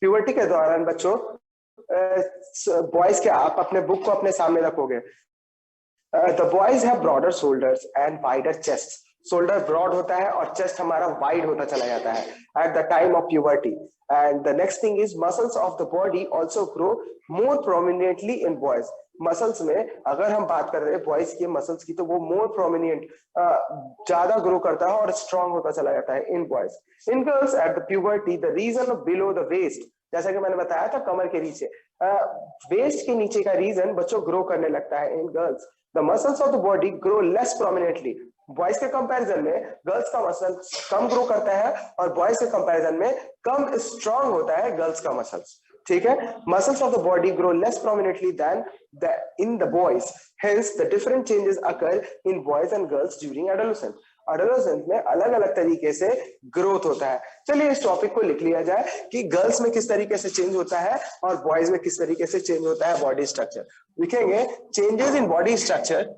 Puberty के दौरान बच्चों बॉयज के आप अपने बुक को अपने सामने रखोगे। The boys have broader shoulders and wider chest. Shoulder broad होता है और चेस्ट हमारा वाइड होता चला जाता है at the time of puberty. And the next thing is muscles of the body also grow more prominently in boys. Muscles में अगर हम बात कर रहे हैं बॉयज की मसल्स की, तो वो मोर प्रोमिनेंट ज्यादा ग्रो करता है और स्ट्रांग होता चला जाता है in boys. In girls at the puberty the region below the waist, जैसा कि मैंने बताया था कमर के नीचे, वेस्ट के नीचे का रीजन बच्चों ग्रो करने लगता है in girls. The muscles of the body grow less prominently. Boys के कंपैरिजन में गर्ल्स का मसल कम ग्रो करता है और बॉयज के कंपैरिजन में कम स्ट्रांग होता है गर्ल्स का मसल्स। ठीक है, muscles of the body grow less prominently than in the boys, hence the different changes occur in boys and girls during adolescence. Adolescence में अलग अलग तरीके से ग्रोथ होता है। चलिए इस टॉपिक को लिख लिया जाए कि गर्ल्स में किस तरीके से चेंज होता है और बॉयज में किस तरीके से चेंज होता है बॉडी स्ट्रक्चर। लिखेंगे changes in body structure,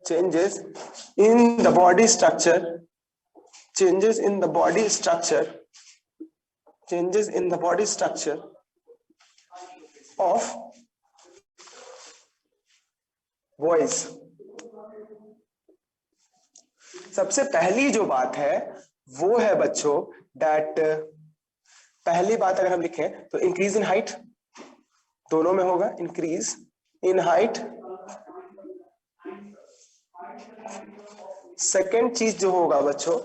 changes in the body structure, changes in the body structure, changes in the body structure of boys। सबसे पहली जो बात है वो है बच्चों that पहली बात अगर हम लिखें तो इंक्रीज इन हाइट, दोनों में होगा इंक्रीज इन हाइट। सेकेंड चीज जो होगा बच्चों,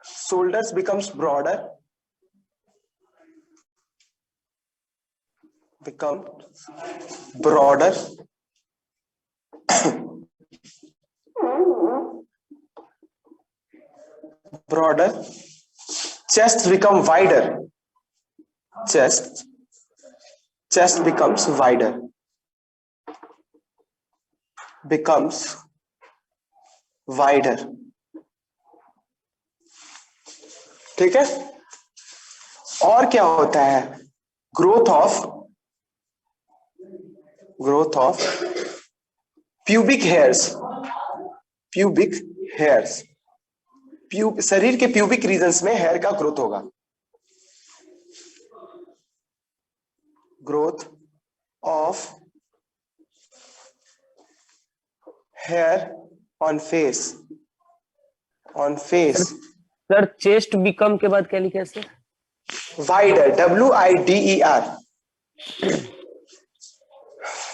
shoulders becomes broader, become broader. Broader, chest become wider, chest becomes wider, becomes wider. ठीक है, और क्या होता है, ग्रोथ ऑफ प्यूबिक हेयर्स, शरीर के प्यूबिक रीजन्स में हेयर का ग्रोथ होगा। Growth of hair on face, sir chest become के बाद क्या लिखा है सर? Wider, WIDER।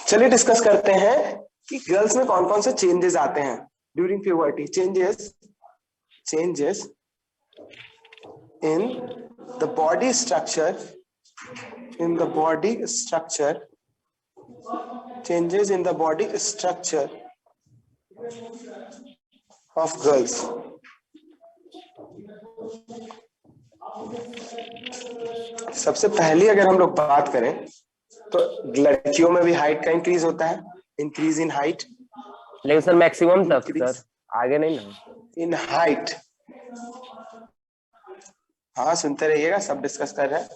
चलिए डिस्कस करते हैं कि गर्ल्स में कौन कौन से चेंजेस आते हैं during puberty. Changes in the body structure, changes in the body structure of girls। सबसे पहली अगर हम लोग बात करें तो लड़कियों में भी हाइट का इंक्रीज होता है, इंक्रीज इन हाइट। लेकिन सर मैक्सिमम तक सर, आगे नहीं ना। इन हाइट, हाँ सुनते रहिएगा, सब डिस्कस कर रहे हैं।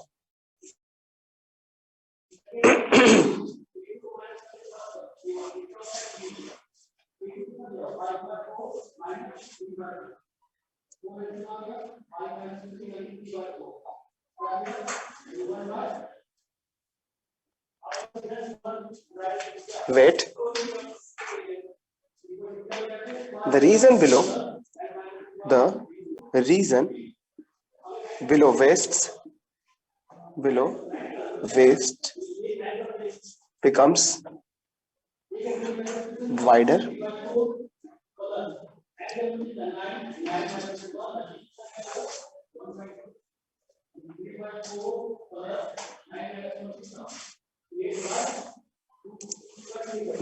Wait, the reason below waist becomes wider,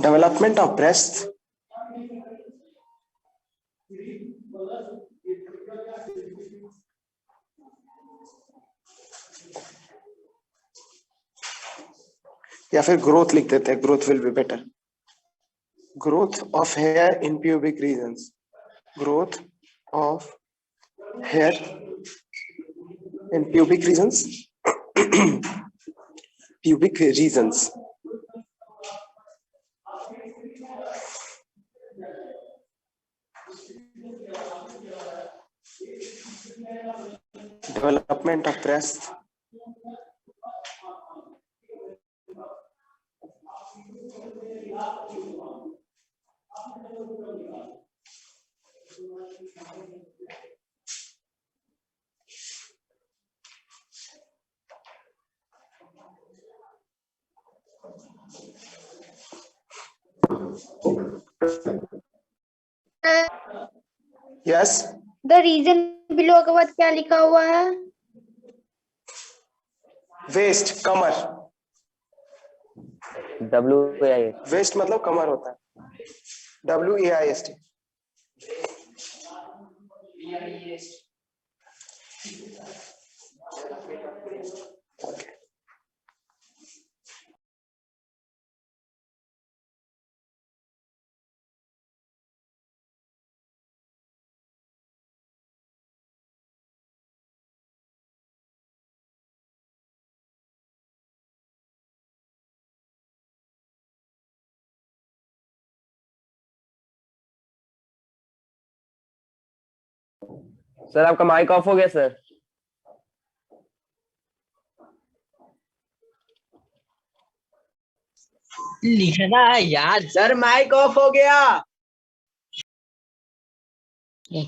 development of breasts, या फिर ग्रोथ लिख देते हैं, growth will be better. Growth of hair in pubic regions, growth of hair in pubic regions, pubic regions। Development of breast, yes, the region below के बाद क्या लिखा हुआ है? वेस्ट, कमर। WAI। वेस्ट मतलब कमर होता है, WAIST। सर आपका माइक ऑफ हो गया सर। लिखना है यार सर, माइक ऑफ हो गया।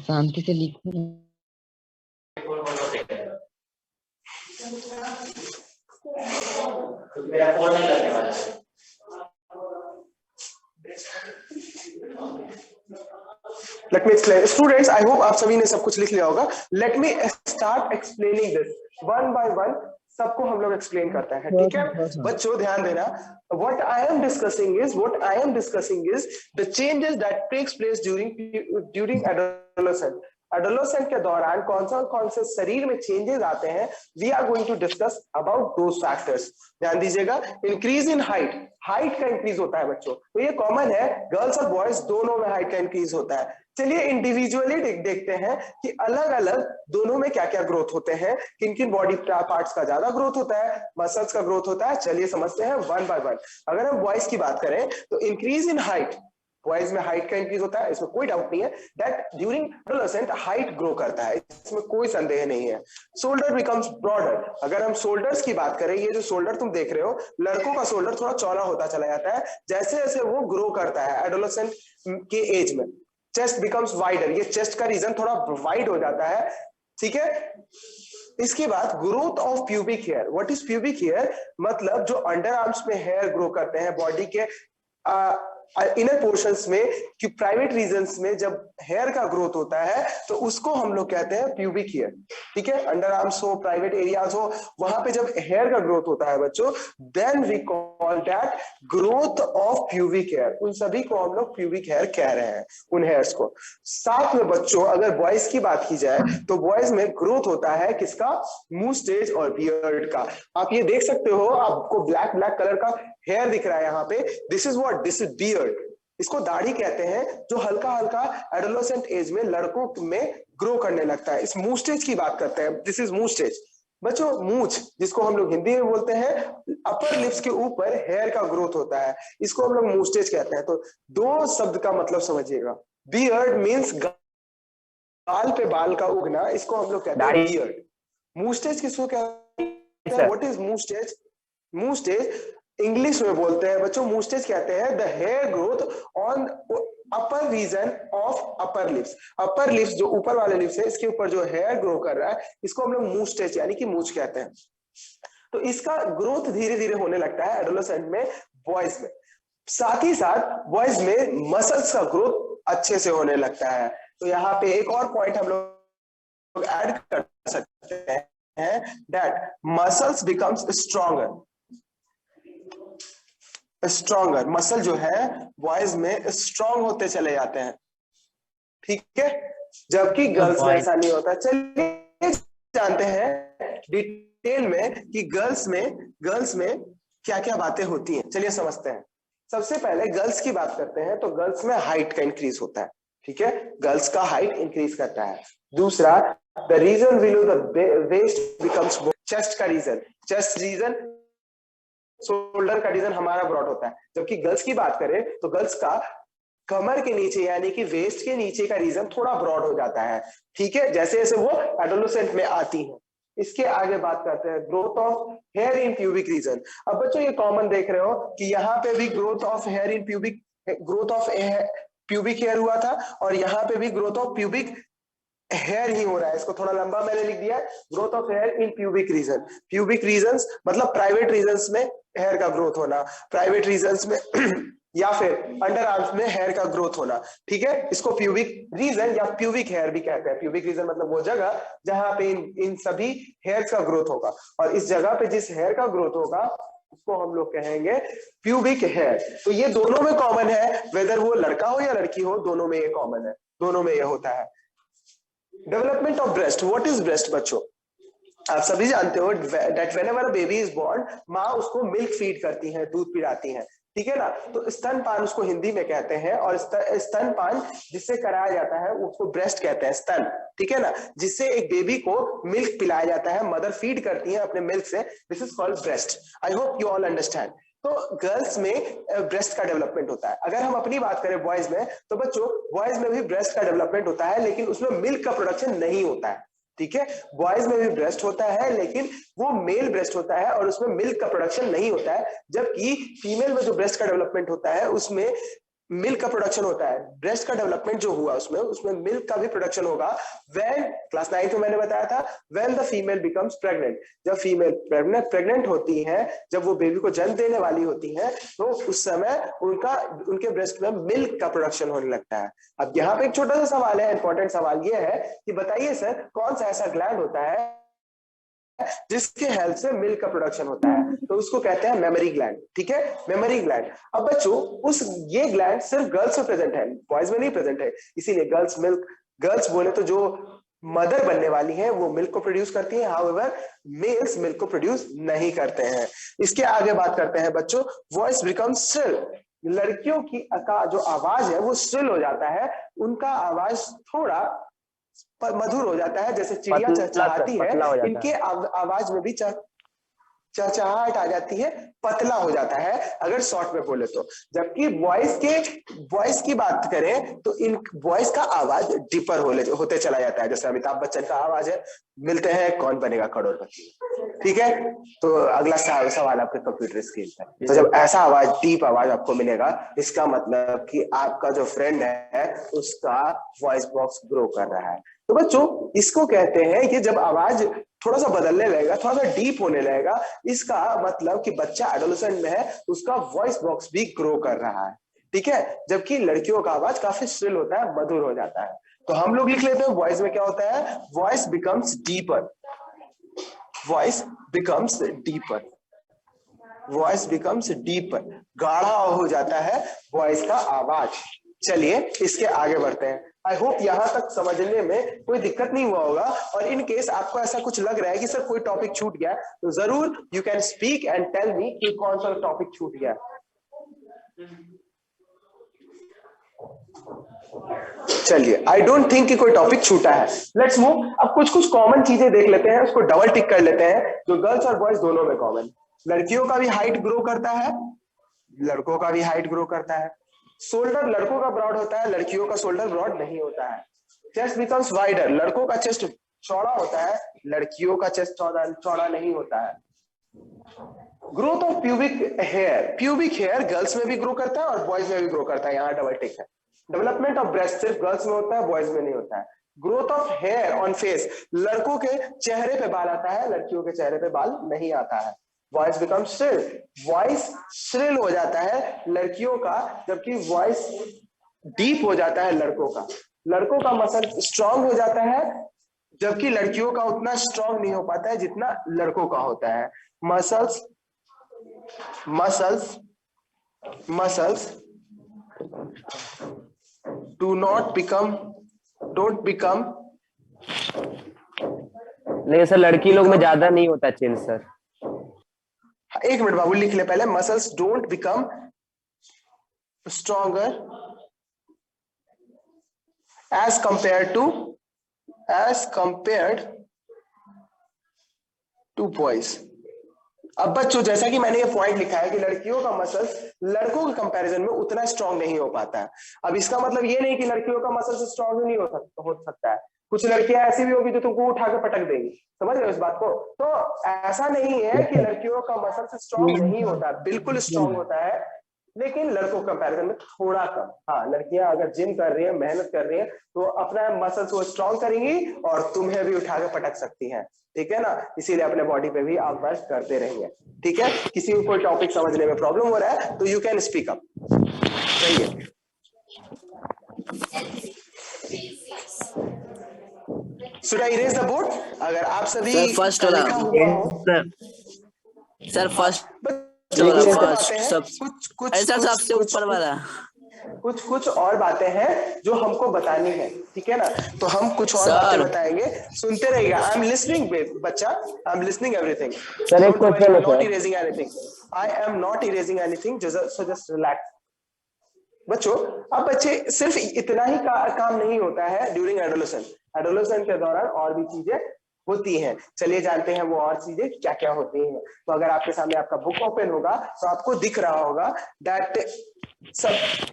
शांति से लिखो। लेट मी एक्सप्लेन स्टूडेंट्स, आई होप आप सभी ने सब कुछ लिख लिया होगा। Let me start explaining this one by one, सबको हम लोग एक्सप्लेन करते हैं, ठीक है बच्चों? ध्यान देना, what I am discussing is the changes that takes place during adolescence. Adolescent के दौरान कौन से शरीर में चेंजेस आते हैं, we are going to discuss about those factors. ध्यान दीजिएगा, इंक्रीज इन हाइट, हाइट का इंक्रीज होता है बच्चों, तो ये कॉमन है, गर्ल्स और बॉयज दोनों में हाइट का इंक्रीज होता है। चलिए इंडिविजुअली देखते हैं कि अलग अलग दोनों में क्या क्या ग्रोथ होते हैं, किन किन बॉडी पार्ट्स का ज्यादा ग्रोथ होता है, मसल्स का ग्रोथ होता है। चलिए समझते हैं वन बाय वन। अगर हम बॉयज की बात करें तो इंक्रीज इन हाइट, बॉयज में हाइट का इंक्रीज होता है, इसमें कोई डाउट नहीं है, that during adolescent height grow करता है, इसमें कोई संदेह नहीं है। शोल्डर बिकम्स ब्रॉडर, अगर हम शोल्डर्स की बात करें, ये जो शोल्डर तुम देख रहे हो, लड़कों का शोल्डर थोड़ा चौड़ा होता चला जाता है जैसे जैसे वो ग्रो करता है एडोलेसेंट के एज में। चेस्ट बिकम्स वाइडर, ये चेस्ट का रीजन थोड़ा वाइड हो जाता है, ठीक है। इसके बाद growth of pubic hair, what is pubic hair? मतलब जो अंडर आर्म्स में हेयर ग्रो करते हैं बॉडी के इनर पोर्शंस में, कि प्राइवेट रीजन्स में जब हेयर का ग्रोथ होता है तो उसको हम लोग कहते हैं प्यूबिक हेयर, ठीक है। अंडर आर्म्स हो, प्राइवेट एरियाज हो, वहां पे जब हेयर का ग्रोथ होता है बच्चों, then we call that growth of pubic hair. उन सभी को हम लोग प्यूबिक हेयर कह रहे हैं, उन हेयर्स को। साथ में बच्चों अगर बॉयज की बात की जाए तो बॉयज में ग्रोथ होता है किसका? मूस्टेज और बियर्ड का। आप ये देख सकते हो, आपको ब्लैक ब्लैक कलर का हेयर दिख रहा है यहाँ पे, this is what, this is beard. इसको दाढ़ी कहते हैं, जो हल्का हल्का एडोलेसेंट एज में लड़कों में ग्रो करने लगता है। इस मूस्टेज की बात करते हैं, दिस इज मूस्टेज बच्चों। मूंछ जिसको हम लोग हिंदी में बोलते हैं, अपर लिप्स के ऊपर हेयर का ग्रोथ होता है, इसको हम लोग मूस्टेज कहते हैं। तो दो शब्द का मतलब समझिएगा, बियर्ड मीन्स बाल पे बाल का उगना, इसको हम लोग कहते हैं बियर्ड। मूस्टेज किसको कहते हैं? What is moustache? Moustache English में बोलते हैं बच्चों, मूस्टेज कहते हैं the hair growth on upper region of upper lips. Upper lips जो ऊपर वाले लिप्स है, इसके ऊपर जो हेयर ग्रो कर रहा है, इसको हम लोग मूस्टेज यानी कि मूंछ कहते हैं। तो इसका ग्रोथ धीरे धीरे होने लगता है एडोलेसेंट में, बॉयज में। साथ ही साथ बॉयज में मसल्स का ग्रोथ अच्छे से होने लगता है। तो यहाँ पे एक और पॉइंट हम लोग ऐड कर सकते हैं, that muscles becomes stronger. Stronger muscle जो है बॉयज में स्ट्रॉन्ग होते चले जाते हैं, ठीक है, जबकि गर्ल्स में ऐसा नहीं होता। चलिए जानते हैं डिटेल में कि गर्ल्स में क्या क्या बातें होती हैं, चलिए समझते हैं। सबसे पहले गर्ल्स की बात करते हैं, तो गर्ल्स में हाइट का इंक्रीज होता है, ठीक है, गर्ल्स का हाइट इंक्रीज करता है। दूसरा, the region below the waist becomes, chest का रीजन, चेस्ट रीजन, शोल्डर का रीजन हमारा ब्रॉड होता है। जबकि गर्ल्स की बात करें तो गर्ल्स का कमर के नीचे यानी कि वेस्ट के नीचे का रीजन थोड़ा ब्रॉड हो जाता है, ठीक है, जैसे जैसे वो एडोलेसेंट में आती है। इसके आगे बात करते हैं growth of hair in pubic reason. अब बच्चों ये कॉमन देख रहे हो कि यहाँ पे भी growth of hair in pubic hair हुआ था, और यहाँ पे भी ग्रोथ ऑफ प्यूबिक हेयर ही हो रहा है, इसको थोड़ा लंबा मैंने लिख दिया, growth of hair in pubic region. Pubic region मतलब प्राइवेट रीजन में हेयर का ग्रोथ होना, प्राइवेट रीजन में या फिर अंडर आर्म्स में हेयर का ग्रोथ होना, ठीक है। इसको प्यूबिक रीजन या प्यूबिक हेयर भी कहते हैं। प्यूबिक रीजन मतलब वो जगह जहां पे इन सभी हेयर का ग्रोथ होगा, और इस जगह पे जिस हेयर का ग्रोथ होगा उसको हम लोग कहेंगे प्यूबिक हेयर। तो ये दोनों में कॉमन है, वेदर वो लड़का हो या लड़की हो, दोनों में ये कॉमन है, दोनों में ये होता है। Development of breast, what is breast बच्चों? आप सभी जानते हो that whenever a baby is born, माँ उसको मिल्क फीड करती है, दूध पिलाती है, ठीक है ना। तो स्तनपान उसको हिंदी में कहते हैं, और स्तनपान जिससे कराया जाता है उसको ब्रेस्ट कहते हैं, स्तन, ठीक है ना। जिससे एक बेबी को मिल्क पिलाया जाता है, मदर फीड करती है अपने मिल्क से, this is called breast. I hope you all understand. तो गर्ल्स में ब्रेस्ट का डेवलपमेंट होता है। अगर हम अपनी बात करें बॉयज में, तो बच्चों बॉयज में भी ब्रेस्ट का डेवलपमेंट होता है, लेकिन उसमें मिल्क का प्रोडक्शन नहीं होता है, ठीक है। बॉयज में भी ब्रेस्ट होता है, लेकिन वो मेल ब्रेस्ट होता है और उसमें मिल्क का प्रोडक्शन नहीं होता है। जबकि फीमेल में जो ब्रेस्ट का डेवलपमेंट होता है उसमें मिल्क का प्रोडक्शन होता है। ब्रेस्ट का डेवलपमेंट जो हुआ उसमें मिल्क का भी प्रोडक्शन होगा। व्हेन क्लास 9 में मैंने बताया था, when the female becomes pregnant, जब फीमेल प्रेग्नेंट होती है, जब वो बेबी को जन्म देने वाली होती है, तो उस समय उनके ब्रेस्ट में मिल्क का प्रोडक्शन होने लगता है। अब यहाँ पे एक छोटा सा सवाल है, इंपॉर्टेंट सवाल ये है कि बताइए सर, कौन सा ऐसा ग्लैंड होता है जिसके हेल्प से मिल्क का प्रोडक्शन होता है? तो उसको कहते हैं मेमरी ग्लैंड, ठीक है, मेमरी ग्लैंड। अब बच्चों ये ग्लैंड सिर्फ गर्ल्स में प्रेजेंट है, बॉयज में नहीं प्रेजेंट है, इसीलिए गर्ल्स बोले तो जो मदर बनने वाली है वो मिल्क को प्रोड्यूस करती है, हाउएवर मेल्स मिल्क को प्रोड्यूस नहीं करते हैं। इसके आगे बात करते हैं बच्चों, वॉइस बिकम्स श्रिल। लड़कियों की का जो आवाज है वो श्रिल हो जाता है, उनका आवाज थोड़ा मधुर हो जाता है, जैसे चिड़िया चहचहाती है, इनके आवाज में भी चहचहाहट आ जाती है, पतला हो जाता है अगर शॉर्ट में बोले तो। जबकि वॉइस की बात करें तो इन वॉइस का आवाज डीपर होते चला जाता है, जैसे अमिताभ बच्चन का आवाज है, मिलते हैं कौन बनेगा करोड़पति, ठीक है। तो अगला सवाल आपके कंप्यूटर स्क्रीन पर। तो जब ऐसा आवाज, डीप आवाज आपको मिलेगा, इसका मतलब कि आपका जो फ्रेंड है उसका वॉइस बॉक्स ग्रो कर रहा है। तो बच्चों इसको कहते हैं कि जब आवाज थोड़ा सा बदलने लगेगा, थोड़ा सा डीप होने लगेगा, इसका मतलब कि बच्चा एडोलेसेंट में है, उसका वॉइस बॉक्स भी ग्रो कर रहा है, ठीक है। जबकि लड़कियों का आवाज काफी श्रिल होता है, मधुर हो जाता है। तो हम लोग लिख लेते हैं वॉइस में क्या होता है, voice becomes deeper, voice becomes deeper, voice becomes deeper, गाढ़ा हो जाता है वॉइस का आवाज। चलिए इसके आगे बढ़ते हैं। आई होप यहां तक समझने में कोई दिक्कत नहीं हुआ होगा, और इन केस आपको ऐसा कुछ लग रहा है कि सर कोई टॉपिक छूट गया, तो जरूर you can speak and tell me कि कौन सा टॉपिक छूट गया। चलिए, आई डोंट थिंक कि कोई टॉपिक छूटा है। Let's move. अब कुछ कॉमन चीजें देख लेते हैं, उसको डबल टिक कर लेते हैं, जो गर्ल्स और बॉयज दोनों में कॉमन। लड़कियों का भी हाइट ग्रो करता है, लड़कों का भी हाइट ग्रो करता है। शोल्डर लड़कों का ब्रॉड होता है, लड़कियों का शोल्डर ब्रॉड नहीं होता है। चेस्ट बिकम्स वाइडर, लड़कों का चेस्ट चौड़ा होता है, लड़कियों का चेस्ट चौड़ा नहीं होता है। Growth of pubic hair, pubic hair girls में भी ग्रो करता है और बॉयज में भी ग्रो करता है, यहाँ डबल टिक है। डेवलपमेंट ऑफ ब्रेस्ट सिर्फ गर्ल्स में होता है, बॉयज में नहीं होता है। Growth of hair on face, लड़कों के चेहरे पे बाल आता है, लड़कियों के चेहरे पे बाल नहीं आता है। Voice become shrill, voice shrill हो जाता है लड़कियों का, जबकि वॉइस डीप हो जाता है लड़कों का। लड़कों का मसल स्ट्रांग हो जाता है, जबकि लड़कियों का उतना स्ट्रांग नहीं हो पाता है जितना लड़कों का होता है। Muscles don't become. नहीं सर, लड़की लोग में ज्यादा नहीं होता चेंज सर। एक मिनट बाबू, लिख ले पहले। Muscles don't become stronger as compared to boys. अब बच्चों जैसा कि मैंने ये पॉइंट लिखा है कि लड़कियों का मसल्स लड़कों के कंपैरिजन में उतना स्ट्रांग नहीं हो पाता है। अब इसका मतलब ये नहीं कि लड़कियों का मसल्स स्ट्रांग नहीं हो सकता है। कुछ लड़कियां ऐसी भी होगी जो तुमको उठा के पटक देंगी, समझ रहे हो इस बात को? तो ऐसा नहीं है कि लड़कियों का मसल्स स्ट्रांग नहीं होता, बिल्कुल स्ट्रांग होता है। लेकिन लड़कों कंपैरिजन में थोड़ा कम। हाँ, लड़कियां अगर जिम कर रही है, मेहनत कर रही है, तो अपना मसल्स को स्ट्रॉन्ग करेंगी और तुम्हें भी उठा के पटक सकती हैं, ठीक है ना। इसीलिए अपने बॉडी पे भी आप वर्क करते रहिए, ठीक है। किसी को कोई टॉपिक समझने में प्रॉब्लम हो रहा है तो यू कैन स्पीक अप। सही है। Should I erase the board? अगर आप सभी सर फर्स्ट का वाला लिखा हुआ हो, सर फर्स्ट लेकिन वाला ऐसे बातें हैं, सब कुछ ऐसा कुछ सबसे कुछ ऊपर वाला। कुछ और बातें हैं जो हमको बतानी है, ठीक है ना। तो हम कुछ और बातें सर बताएंगे, सुनते रहिएगा। आई एम लिसनिंग बच्चा, I am listening everything. Sir एक डोंट वरी, क्वेश्चन आई है am not sir. Erasing anything, I am not erasing anything, so just relax. बच्चों, अब बच्चे सिर्फ इतना ही काम नहीं होता है ड्यूरिंग एडोलेसेंस। एडोलेसेंस के दौरान और भी चीजें होती हैं। चलिए जानते हैं वो और चीजें क्या क्या होती हैं। तो अगर आपके सामने आपका बुक ओपन होगा तो आपको दिख रहा होगा दैट सब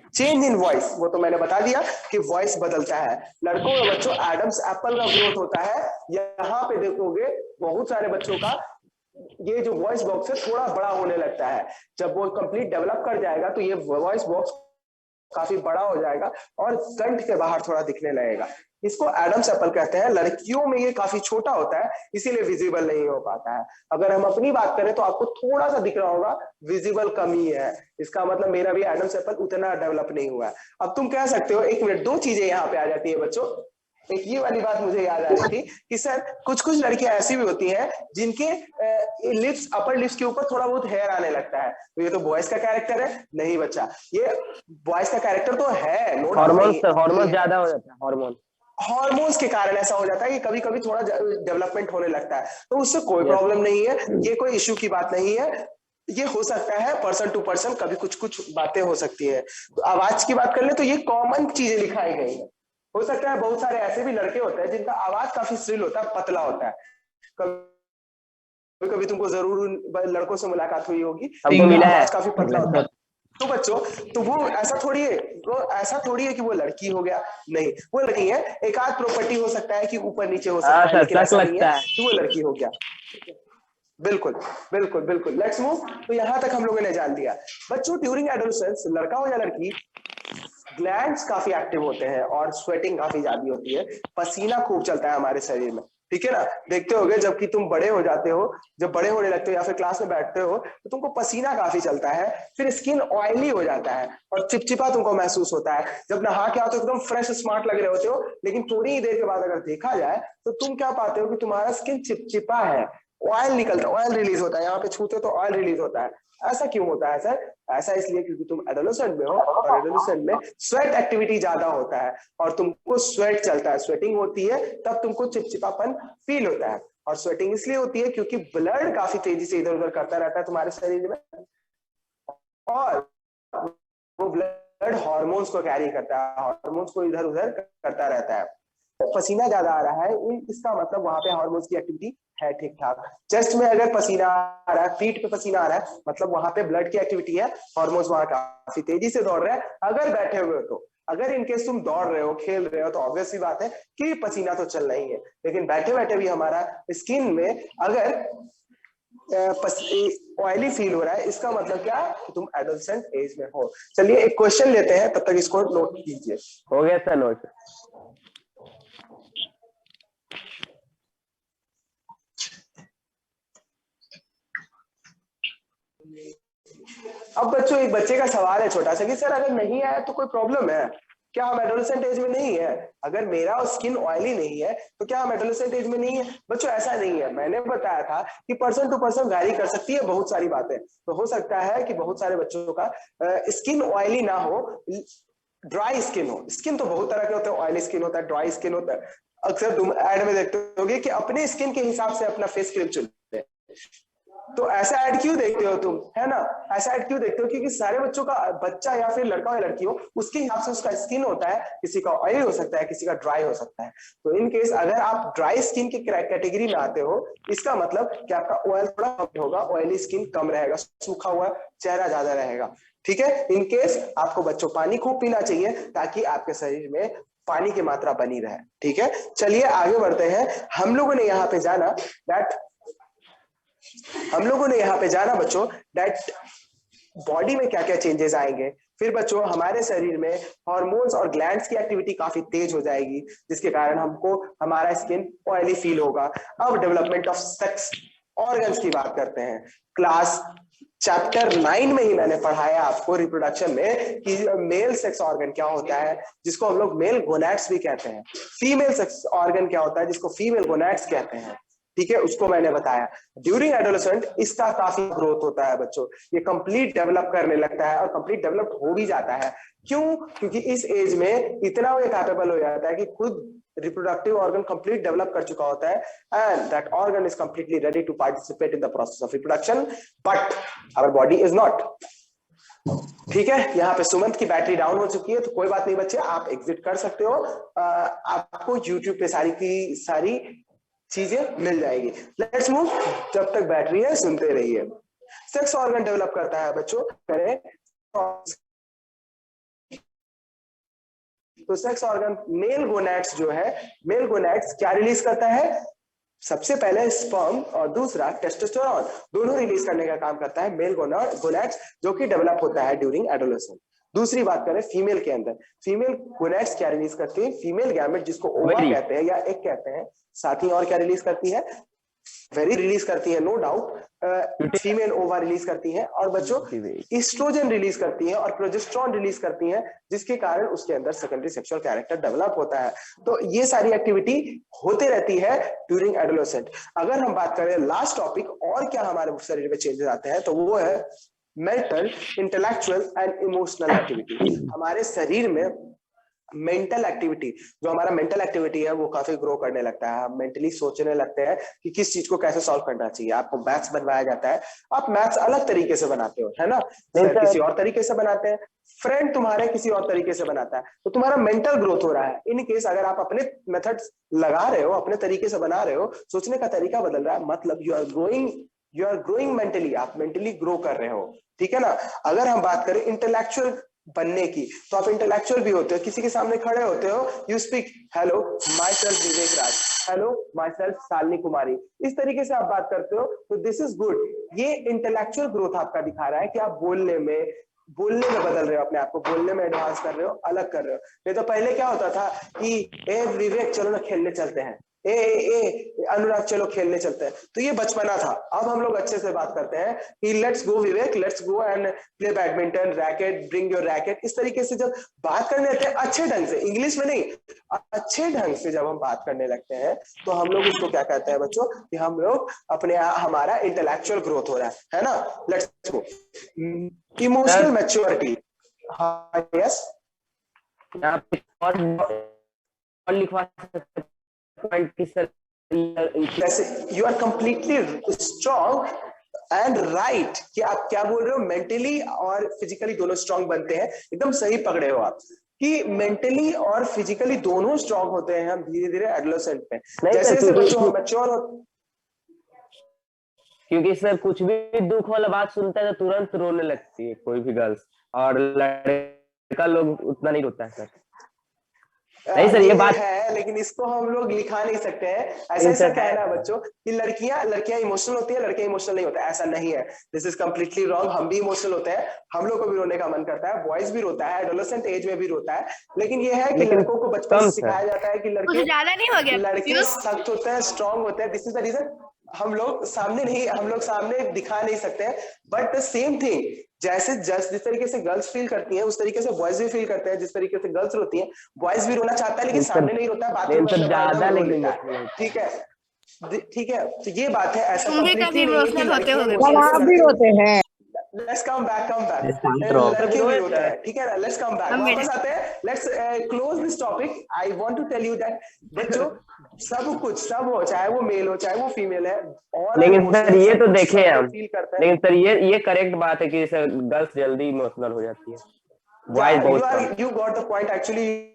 चेंज इन वॉइस, वो तो मैंने बता दिया कि वॉइस बदलता है। लड़कों और बच्चों एडम्स एप्पल का ग्रोथ होता है। यहाँ पे देखोगे बहुत सारे बच्चों का ये जो वॉइस बॉक्स है थोड़ा बड़ा होने लगता है। जब वो कंप्लीट डेवलप कर जाएगा तो ये वॉइस बॉक्स काफी बड़ा हो जाएगा और कंठ के बाहर थोड़ा दिखने लगेगा। इसको एडम्स एप्पल कहते हैं। लड़कियों में ये काफी छोटा होता है, इसीलिए विजिबल नहीं हो पाता है। अगर हम अपनी बात करें तो आपको थोड़ा सा दिख रहा होगा, विजिबल कमी है। इसका मतलब मेरा भी एडम्स एप्पल उतना डेवलप नहीं हुआ है। अब तुम कह सकते हो, एक मिनट, दो चीजें यहाँ पे आ जाती है बच्चों। एक ये वाली बात मुझे याद आ रही थी कि सर कुछ कुछ लड़कियां ऐसी भी होती हैं जिनके लिप्स, अपर लिप्स के ऊपर थोड़ा बहुत हेयर आने लगता है, तो ये तो बॉयज का कैरेक्टर है। नहीं बच्चा, ये बॉयज का कैरेक्टर तो है, नो डाउट नहीं। हार्मोन ज्यादा हो जाता है, हार्मोन्स के कारण ऐसा हो जाता है कि कभी कभी थोड़ा डेवलपमेंट होने लगता है, तो उससे कोई Yes. प्रॉब्लम नहीं है, ये कोई इश्यू की बात नहीं है। ये हो सकता है पर्सन टू पर्सन, कभी कुछ कुछ बातें हो सकती है। तो आवाज की बात कर ले तो ये कॉमन चीजें दिखाई गई है। हो सकता है बहुत सारे ऐसे भी लड़के होते हैं जिनका आवाज काफी श्रिल होता है, पतला होता है। कभी कभी तुमको जरूर लड़कों से मुलाकात हुई होगी, हमको मिला है आवाज काफी पतला होता है। तो बच्चों, तो वो ऐसा थोड़ी है कि वो लड़की हो गया, नहीं, वो लड़की है। एक आध प्रॉपर्टी हो सकता है कि ऊपर नीचे हो सकता हाँ है, सर, लेकिन शक ऐसा नहीं लगता है है। कि वो लड़की हो गया। बिल्कुल बिल्कुल बिल्कुल, लेट्स मूव। तो यहां तक हम लोगों ने जान लिया। बच्चों, ड्यूरिंग एडोलेसेंस, लड़का हो या लड़की, ग्लैंड्स काफी एक्टिव होते हैं और स्वेटिंग काफी ज्यादा होती है। पसीना खूब चलता है हमारे शरीर में, ठीक है ना। देखते होगे जबकि तुम बड़े हो जाते हो, जब बड़े होने लगते हो या फिर क्लास में बैठते हो, तो तुमको पसीना काफी चलता है। फिर स्किन ऑयली हो जाता है और चिपचिपा तुमको महसूस होता है। जब नहा के आओ तो एकदम फ्रेश स्मार्ट लग रहे होते हो, लेकिन थोड़ी ही देर के बाद अगर देखा जाए तो तुम क्या पाते हो कि तुम्हारा स्किन चिपचिपा है, ऑयल निकलता है, ऑयल रिलीज होता है। यहाँ पे छूते तो ऑयल रिलीज होता है। ऐसा क्यों होता है सर? ऐसा इसलिए क्योंकि तुम एडोलेसेंट में हो और एडोलेसेंट में स्वेट एक्टिविटी ज्यादा होता है और तुमको स्वेट चलता है, स्वेटिंग होती है, तब तुमको चिपचिपापन फील होता है। और स्वेटिंग इसलिए होती है क्योंकि ब्लड काफी तेजी से इधर उधर करता रहता है तुम्हारे शरीर में, और वो ब्लड हार्मोन्स को कैरी करता है, हार्मोन्स को इधर उधर करता रहता है। पसीना ज्यादा आ रहा है, इसका मतलब वहां पे हार्मोन्स की एक्टिविटी है ठीक ठाक। चेस्ट में अगर पसीना आ रहा है, पीठ पे पसीना आ रहा है, मतलब वहां पे ब्लड की एक्टिविटी है, हार्मोन्स वहां काफी तेजी से दौड़ रहे हैं। अगर बैठे हुए हो तो, अगर इनकेस तुम दौड़ रहे हो, खेल रहे हो, तो ऑब्वियस सी बात है कि पसीना तो चल रही है। लेकिन बैठे बैठे भी हमारा स्किन में अगर ऑयली फील हो रहा है, इसका मतलब क्या, कि तुम एडोलेसेंट एज में हो। चलिए एक क्वेश्चन लेते हैं, तब तक इसको नोट कीजिए। हो गया सर नोट। अब बच्चों, एक बच्चे का सवाल है छोटा सा कि सर अगर नहीं आया तो कोई प्रॉब्लम है क्या? हम एडोलेसेंट एज में नहीं है? अगर मेरा स्किन ऑयली नहीं है तो क्या हम एडोलेसेंट एज में नहीं है? बच्चों ऐसा नहीं है। मैंने बताया था कि पर्सन टू पर्सन वैरी कर सकती है बहुत सारी बातें। तो हो सकता है कि बहुत सारे बच्चों का स्किन ऑयली ना हो, ड्राई स्किन हो। स्किन तो बहुत तरह के होते हैं, ऑयली स्किन होता है, ड्राई स्किन होता है। अक्सर तुम एड में देखते होगे कि अपने स्किन के हिसाब से अपना फेस क्रीम चुनते हैं। तो ऐसा ऐड क्यों देखते हो तुम, है ना? ऐसा ऐड क्यों देखते हो? क्योंकि सारे बच्चों का, बच्चा या फिर लड़का हो या लड़की हो, उसके हिसाब से उसका स्किन होता है। किसी का ऑयली हो सकता है, किसी का ड्राई हो सकता है। तो इन केस अगर आप ड्राई स्किन की कैटेगरी में आते हो, इसका मतलब कि आपका ऑयल थोड़ा कम होगा, ऑयली स्किन कम रहेगा, सूखा हुआ चेहरा ज्यादा रहेगा, ठीक है। इन केस आपको बच्चों पानी खूब पीना चाहिए ताकि आपके शरीर में पानी की मात्रा बनी रहे, ठीक है। चलिए आगे बढ़ते हैं। हम लोगों ने यहाँ पे जाना बच्चों दैट बॉडी में क्या क्या चेंजेस आएंगे। फिर बच्चों हमारे शरीर में हार्मोन्स और ग्लैंड्स की एक्टिविटी काफी तेज हो जाएगी, जिसके कारण हमको हमारा स्किन ऑयली फील होगा। अब डेवलपमेंट ऑफ सेक्स ऑर्गन्स की बात करते हैं। क्लास चैप्टर 9 में ही मैंने पढ़ाया आपको रिप्रोडक्शन में कि मेल सेक्स ऑर्गन क्या होता है, जिसको हम लोग मेल गोनैड्स भी कहते हैं। फीमेल सेक्स ऑर्गन क्या होता है, जिसको फीमेल गोनैड्स कहते हैं। ठीक है, उसको मैंने बताया। ड्यूरिंग एडोलेसेंट इसका काफी ग्रोथ होता है बच्चों, ये कंप्लीट डेवलप करने लगता है और कंप्लीट डेवलप हो भी जाता है। क्यों? क्योंकि इस एज में इतना वो कैपेबल हो जाता है कि खुद रिप्रोडक्टिव ऑर्गन कंप्लीट डेवलप कर चुका होता है, and that organ is completely ready to participate in the process of reproduction, but our body is not. ठीक है, यहाँ पे सुमंत की बैटरी डाउन हो चुकी है, तो कोई बात नहीं बच्चे, आप एग्जिट कर सकते हो। आपको यूट्यूब पे सारी की सारी चीजें मिल जाएगी। लेट्स मूव, जब तक बैटरी है सुनते रहिए। सेक्स ऑर्गन डेवलप करता है बच्चों, करें तो सेक्स ऑर्गन मेल गोनैड्स जो है, मेल गोनैड्स क्या रिलीज करता है? सबसे पहले स्पर्म और दूसरा टेस्टोस्टेरोन, दोनों रिलीज करने का काम करता है मेल गोनैड्स, जो कि डेवलप होता है ड्यूरिंग एडोलेसेंस। दूसरी बात करें फीमेल के अंदर, फीमेल गोनैड्स क्या रिलीज करती है? फीमेल गैमेट, जिसको ओवा कहते हैं या एग कहते हैं। साथ ही और क्या रिलीज करती है? वेरी रिलीज करती है, नो डाउट, फीमेल ओवा रिलीज करती है, और बच्चों एस्ट्रोजन रिलीज करती है और प्रोजेस्टेरोन रिलीज करती है, जिसके कारण उसके अंदर सेकेंडरी सेक्सुअल कैरेक्टर डेवलप होता है। तो ये सारी एक्टिविटी होते रहती है ड्यूरिंग एडोलेसेंट। अगर हम बात करें लास्ट टॉपिक और क्या हमारे शरीर में चेंजेस आते हैं, तो वो है mental, intellectual and emotional activity. हमारे शरीर में मेंटल एक्टिविटी, जो हमारा मेंटल एक्टिविटी है वो काफी ग्रो करने लगता है। हम मेंटली सोचने लगते हैं कि किस चीज को कैसे सॉल्व करना चाहिए। आपको मैथ्स बनवाया जाता है, आप मैथ्स अलग तरीके से बनाते हो, है ना, सर किसी और तरीके से बनाते हैं, फ्रेंड तुम्हारे किसी और तरीके से बनाता है, तो तुम्हारा मेंटल ग्रोथ हो रहा है। इन केस अगर आप अपने मेथड्स लगा रहे हो, अपने तरीके से बना रहे हो, सोचने का तरीका बदल रहा है, मतलब यू आर ग्रोइंग मेंटली, आप मेंटली ग्रो कर रहे हो। ठीक है ना। अगर हम बात करें इंटेलेक्चुअल बनने की, तो आप इंटेलेक्चुअल भी होते हो, किसी के सामने खड़े होते हो, you speak, hello myself Vivek Raj, hello myself Shalini Kumari, इस तरीके से आप बात करते हो, तो दिस इज गुड। ये इंटेलेक्चुअल ग्रोथ आपका दिखा रहा है कि आप बोलने में बदल रहे हो, अपने आप को बोलने में एडवांस कर रहे हो, अलग कर रहे हो। नहीं तो पहले क्या होता था कि ए विवेक चलो ना खेलने चलते हैं, ए अनुराग चलो खेलने चलते हैं, तो ये बचपना था। अब हम लोग अच्छे से बात करते हैं कि let's go Vivek, let's go and play badminton, racket, bring your racket. इस तरीके से जब बात करने लगते हैं अच्छे ढंग से, इंग्लिश में नहीं, अच्छे ढंग से जब हम बात करने लगते हैं, तो हम लोग उसको क्या कहते हैं बच्चों, कि हम लोग हमारा इंटेलेक्चुअल ग्रोथ हो रहा है ना। Let's go emotional maturity. हाँ यस, यहाँ पे और लिखवा सकते जैसे you are completely strong and right, कि आप क्या बोल रहे हो, मेंटली और फिजिकली दोनों स्ट्रांग बनते हैं। एकदम सही पकड़े हो आप कि मेंटली और फिजिकली दोनों स्ट्रांग होते हैं हम धीरे धीरे एडोलेसेंट में, जैसे जैसे बच्चों हम मैच्योर हो। क्योंकि सर कुछ भी दुख वाला बात सुनता है तो तुरंत रोने लगती है कोई भी गर्ल्स, और लड़का लोग उतना नहीं रोता है सर। नहीं सर, ये बात है, लेकिन इसको हम लोग लिखा नहीं सकते हैं। ऐसा कहना है बच्चों कि लड़कियां इमोशनल होती है, लड़के इमोशनल नहीं होते, ऐसा नहीं है। This is completely wrong. हम भी इमोशनल होते हैं, हम लोग को भी रोने का मन करता है, बॉयज भी रोता है, एडोलेसेंट एज में भी रोता है। लेकिन ये है कि लड़कों को बचपन से सिखाया जाता है कि लड़के सख्त होते हैं, स्ट्रॉन्ग होते हैं। दिस इज द रीजन हम लोग सामने दिखा नहीं सकते हैं। बट द सेम थिंग, जिस तरीके से गर्ल्स फील करती हैं, उस तरीके से बॉयज भी फील करते हैं। जिस तरीके से गर्ल्स रोती हैं, बॉयज भी रोना चाहता है, लेकिन सामने नहीं रोता है, बाथरूम में ज्यादा लेकिन। ठीक है, ठीक है, तो ये बात है। ऐसा कंप्लीटली नहीं है कि लड़के भी रोते हैं। लेट्स कम बैक लड़के भी होते हैं, ठीक है ना। लेट्स कम बैक, वापस आते हैं। Let's close this topic. I want to tell you that बच्चों, सब हो, चाहे वो मेल हो चाहे वो फीमेल है, और लेकिन सर ये तो देखे हम, लेकिन सर ये करेक्ट बात है कि गर्ल्स जल्दी इमोशनल हो जाती है, बॉयज बहुत। You got the point actually.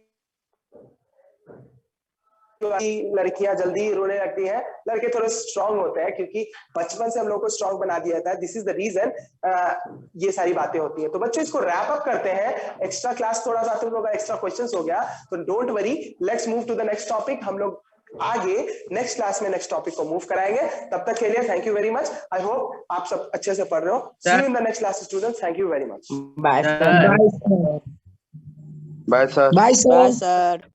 लड़कियां जल्दी रोने लगती हैं, लड़के थोड़े स्ट्रांग होते हैं, क्योंकि बचपन से हम लोग को स्ट्रांग बना दिया था। दिस इज द रीजन ये सारी बातें होती हैं। तो बच्चों इसको रैप अप करते हैं। एक्स्ट्रा क्लास थोड़ा सा तुम लोग का एक्स्ट्रा क्वेश्चंस हो गया, तो don't worry, let's move to the next topic. हम लोग आगे नेक्स्ट क्लास में नेक्स्ट टॉपिक को मूव कराएंगे। तब तक के लिए thank you very much. I hope आप सब अच्छे से पढ़ रहे हो। See you in the next class students. Thank you very much. Bye sir. Bye sir. Bye sir. Bye sir.